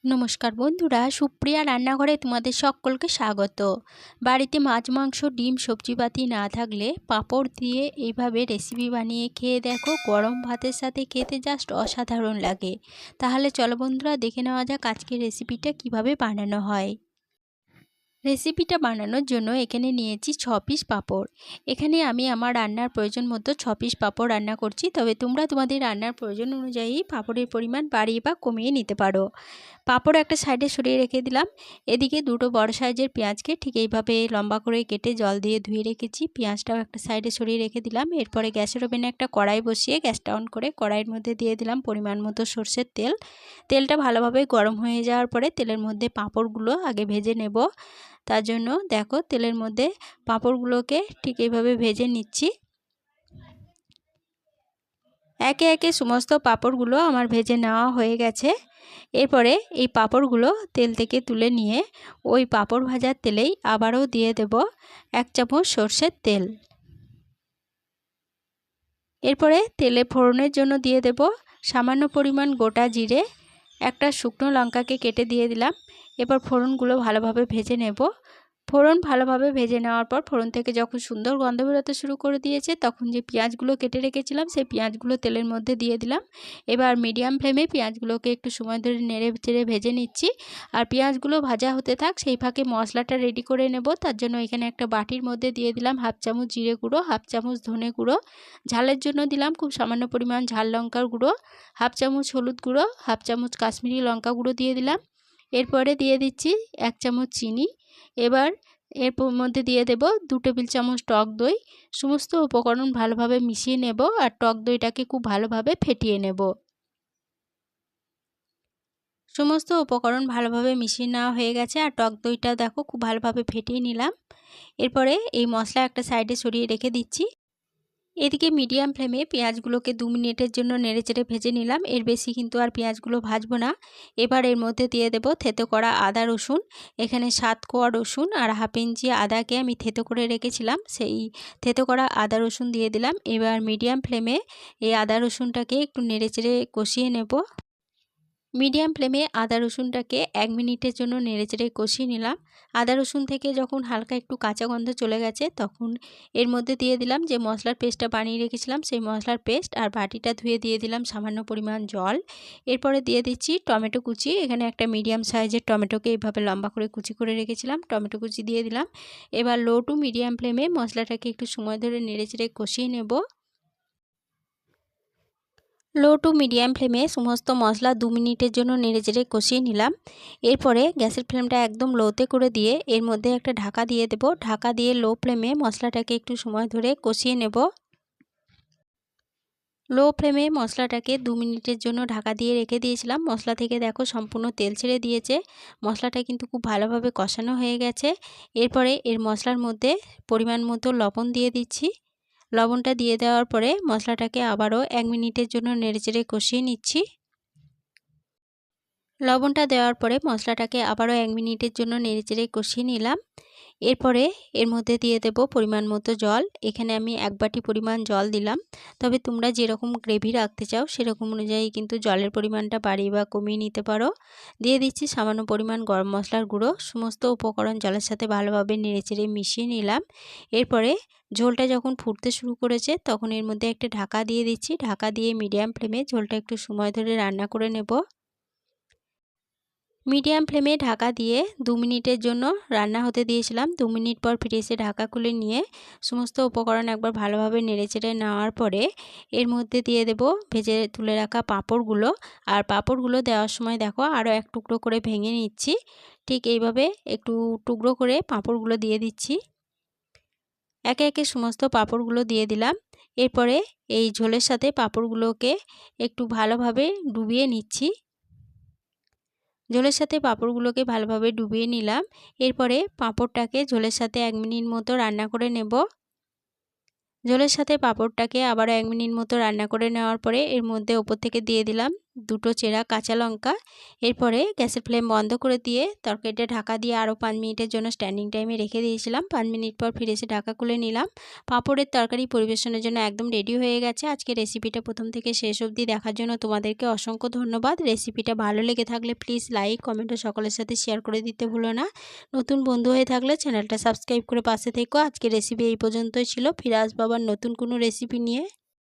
নমস্কার বন্ধুরা, সুপ্রিয়া রান্নাঘরে তোমাদের সকলকে স্বাগত। বাড়িতে মাছ, মাংস, ডিম, সবজিপাতি না থাকলে পাঁপড় দিয়ে এইভাবে রেসিপি বানিয়ে খেয়ে দেখো, গরম ভাতের সাথে খেতে জাস্ট অসাধারণ লাগে। তাহলে চলো বন্ধুরা, দেখে নেওয়া যাক আজকের রেসিপিটা কিভাবে বানানো হয়। রেসিপিটা বানানোর জন্য এখানে নিয়েছি 6 পিস পাঁপড়। এখানে আমি আমার রান্নার প্রয়োজন মতো 6 পিস পাঁপড় রান্না করছি, তবে তোমরা তোমাদের রান্নার প্রয়োজন অনুযায়ী পাঁপড়ের পরিমাণ বাড়িয়ে বা কমিয়ে নিতে পারো। পাঁপড় একটা সাইডে সরিয়ে রেখে দিলাম। এদিকে দুটো বড় সাইজের পেঁয়াজকে ঠিক এইভাবে লম্বা করে কেটে জল দিয়ে ধুয়ে রেখেছি। পেঁয়াজটাও একটা সাইডে সরিয়ে রেখে দিলাম। এরপরে গ্যাসের ওভেনে একটা কড়াই বসিয়ে গ্যাসটা অন করে কড়াইয়ের মধ্যে দিয়ে দিলাম পরিমাণ মতো সরষের তেল। তেলটা ভালোভাবে গরম হয়ে যাওয়ার পরে তেলের মধ্যে পাঁপড়গুলো আগে ভেজে নেব। তার জন্য দেখো, তেলের মধ্যে পাঁপড়গুলোকে ঠিক এইভাবে ভেজে নিচ্ছি। একে একে সমস্ত পাঁপড়গুলো আমার ভেজে নেওয়া হয়ে গেছে। এরপরে এই পাঁপড়গুলো তেল থেকে তুলে নিয়ে ওই পাঁপড় ভাজার তেলেই আবারও দিয়ে দেব 1 চামচ সরষের তেল। এরপরে তেলে ফোড়নের জন্য দিয়ে দেব সামান্য পরিমাণ গোটা জিরে, একটা শুকনো লঙ্কাকে কেটে দিয়ে দিলাম। এবার ফোড়নগুলো ভালোভাবে ভেজে নেব। ফোড়ন ভালোভাবে ভেজে নেওয়ার পর ফোড়ন থেকে যখন সুন্দর গন্ধ বেরোতে শুরু করে দিয়েছে, তখন যে পেঁয়াজগুলো কেটে রেখেছিলাম সেই পেঁয়াজগুলো তেলের মধ্যে দিয়ে দিলাম। এবার মিডিয়াম ফ্লেমে পেঁয়াজগুলোকে একটু সময় ধরে নেড়ে চেড়ে ভেজে নিচ্ছি। আর পেঁয়াজগুলো ভাজা হতে থাক, সেই ফাঁকে মশলাটা রেডি করে নেব। তার জন্য এখানে একটা বাটির মধ্যে দিয়ে দিলাম 1/2 চামচ জিরে গুঁড়ো, 1/2 চামচ ধনে গুঁড়ো, ঝালের জন্য দিলাম খুব সামান্য পরিমাণ ঝাল লঙ্কার গুঁড়ো, 1/2 চামচ হলুদ গুঁড়ো, 1/2 চামচ কাশ্মীরি লঙ্কা গুঁড়ো দিয়ে দিলাম। এরপরে দিয়ে দিচ্ছি 1 চামচ চিনি। এবার এর মধ্যে দিয়ে দেব 2 টেবিল চামচ টক দই। সমস্ত উপকরণ ভালোভাবে মিশিয়ে নেব আর টক দইটাকে খুব ভালোভাবে ফেটিয়ে নেব। সমস্ত উপকরণ ভালোভাবে মিশিয়ে নেওয়া হয়ে গেছে আর টক দইটা দেখো খুব ভালোভাবে ফেটিয়ে নিলাম। এরপরে এই মশলা একটা সাইডে সরিয়ে রেখে দিচ্ছি। এদিকে মিডিয়াম ফ্লেমে পেঁয়াজগুলোকে 2 মিনিটের জন্য নেড়েচেড়ে ভেজে নিলাম। এর বেশি কিন্তু আর পেঁয়াজগুলো ভাজবো না। এবার এর মধ্যে দিয়ে দেব থেতো করা আদা রসুন। এখানে 7 কোয়া রসুন আর 1/2 ইঞ্চি আদাকে আমি থেতো করে রেখেছিলাম, সেই থেতো করা আদা রসুন দিয়ে দিলাম। এবার মিডিয়াম ফ্লেমে এই আদা রসুনটাকে একটু নেড়েচেড়ে কষিয়ে নেব। মিডিয়াম ফ্লেমে আদা রসুনটাকে 1 মিনিটের জন্য নেড়েচেড়ে কষিয়ে নিলাম। আদা রসুন থেকে যখন হালকা একটু কাঁচা গন্ধ চলে গেছে, তখন এর মধ্যে দিয়ে দিলাম যে মশলার পেস্টটা বানিয়ে রেখেছিলাম, সেই মশলার পেস্ট আর বাটিটা ধুয়ে দিয়ে দিলাম সামান্য পরিমাণ জল। এরপরে দিয়ে দিচ্ছি টমেটো কুচি। এখানে একটা মিডিয়াম সাইজের টমেটোকে এইভাবে লম্বা করে কুচি করে রেখেছিলাম, টমেটো কুচি দিয়ে দিলাম। এবার লো টু মিডিয়াম ফ্লেমে মশলাটাকে একটু সময় ধরে নেড়েচেড়ে কষিয়ে নেব। লো টু মিডিয়াম ফ্লেমে সমস্ত মশলা 2 মিনিটের জন্য নেড়েচেড়ে কষিয়ে নিলাম। এরপরে গ্যাসের ফ্লেমটা একদম লোতে করে দিয়ে এর মধ্যে একটা ঢাকা দিয়ে দেব। ঢাকা দিয়ে লো ফ্লেমে মশলাটাকে একটু সময় ধরে কষিয়ে নেব। লো ফ্লেমে মশলাটাকে 2 মিনিটের জন্য ঢাকা দিয়ে রেখে দিয়েছিলাম। মশলা থেকে দেখো সম্পূর্ণ তেল ছেড়ে দিয়েছে। মশলাটা কিন্তু খুব ভালোভাবে কষানো হয়ে গেছে। এরপরে এর মশলার মধ্যে পরিমাণ মতো লবণ দিয়ে দিচ্ছি। লবণটা দিয়ে দেওয়ার পরে মশলাটাকে আবারও 1 মিনিটের জন্য নেড়েচেড়ে কষিয়ে নিচ্ছি। লবণটা দেওয়ার পরে মশলাটাকে আবারও 1 মিনিটের জন্য নেড়েচেড়ে কষিয়ে নিলাম। এরপরে এর মধ্যে দিয়ে দেব পরিমাণ মতো জল। এখানে আমি 1 বাটি পরিমাণ জল দিলাম। তবে তোমরা যেরকম গ্রেভি রাখতে চাও সেরকম অনুযায়ী কিন্তু জলের পরিমাণটা বাড়িয়ে বা কমিয়ে নিতে পারো। দিয়ে দিচ্ছি সামান্য পরিমাণ গরম মশলার গুঁড়ো। সমস্ত উপকরণ জলের সাথে ভালোভাবে নেড়েচেড়ে মিশিয়ে নিলাম। এরপরে ঝোলটা যখন ফুটতে শুরু করেছে, তখন এর মধ্যে একটা ঢাকা দিয়ে দিচ্ছি। ঢাকা দিয়ে মিডিয়াম ফ্লেমে ঝোলটা একটু সময় ধরে রান্না করে নেব। মিডিয়াম ফ্লেমে ঢাকা দিয়ে 2 মিনিটের জন্য রান্না হতে দিয়েছিলাম। 2 মিনিট পর ফিরে এসে ঢাকা খুলে নিয়ে সমস্ত উপকরণ একবার ভালোভাবে নেড়েচেড়ে নেওয়ার পরে এর মধ্যে দিয়ে দেব ভেজে তুলে রাখা পাঁপড়গুলো। আর পাঁপড়গুলো দেওয়ার সময় দেখো আরও 1 টুকরো করে ভেঙে নিচ্ছি। ঠিক এইভাবে একটু টুকরো করে পাঁপড়গুলো দিয়ে দিচ্ছি। একে একে সমস্ত পাঁপড়গুলো দিয়ে দিলাম। এরপরে এই ঝোলের সাথে পাঁপড়গুলোকে একটু ভালোভাবে ডুবিয়ে নিচ্ছি। ঝোলের সাথে পাঁপড়গুলোকে ভালোভাবে ডুবিয়ে নিলাম। এরপরে পাঁপড়টাকে ঝোলের সাথে 1 মিনিট মতো রান্না করে নেব। ঝোলের সাথে পাঁপড়টাকে আবারও 1 মিনিট মতো রান্না করে নেওয়ার পরে এর মধ্যে ওপর থেকে দিয়ে দিলাম 2টো চেরা কাঁচা লঙ্কা। এরপরে গ্যাসের ফ্লেম বন্ধ করে দিয়ে তরকারিটা ঢাকা দিয়ে আরও 5 মিনিটের জন্য স্ট্যান্ডিং টাইমে রেখে দিয়েছিলাম। 5 মিনিট পর ফিরে এসে ঢাকা খুলে নিলাম। পাঁপড়ের তরকারি পরিবেশনের জন্য একদম রেডি হয়ে গেছে। আজকে রেসিপিটা প্রথম থেকে শেষ অবধি দেখার জন্য তোমাদেরকে অসংখ্য ধন্যবাদ। রেসিপিটা ভালো লেগে থাকলে প্লিজ লাইক, কমেন্ট ও সকলের সাথে শেয়ার করে দিতে ভুলো না। নতুন বন্ধু হয়ে থাকলে চ্যানেলটা সাবস্ক্রাইব করে পাশে থেকো। আজকে রেসিপি এই পর্যন্তই ছিল। ফিরে আসবো আবার নতুন কোনো রেসিপি নিয়ে।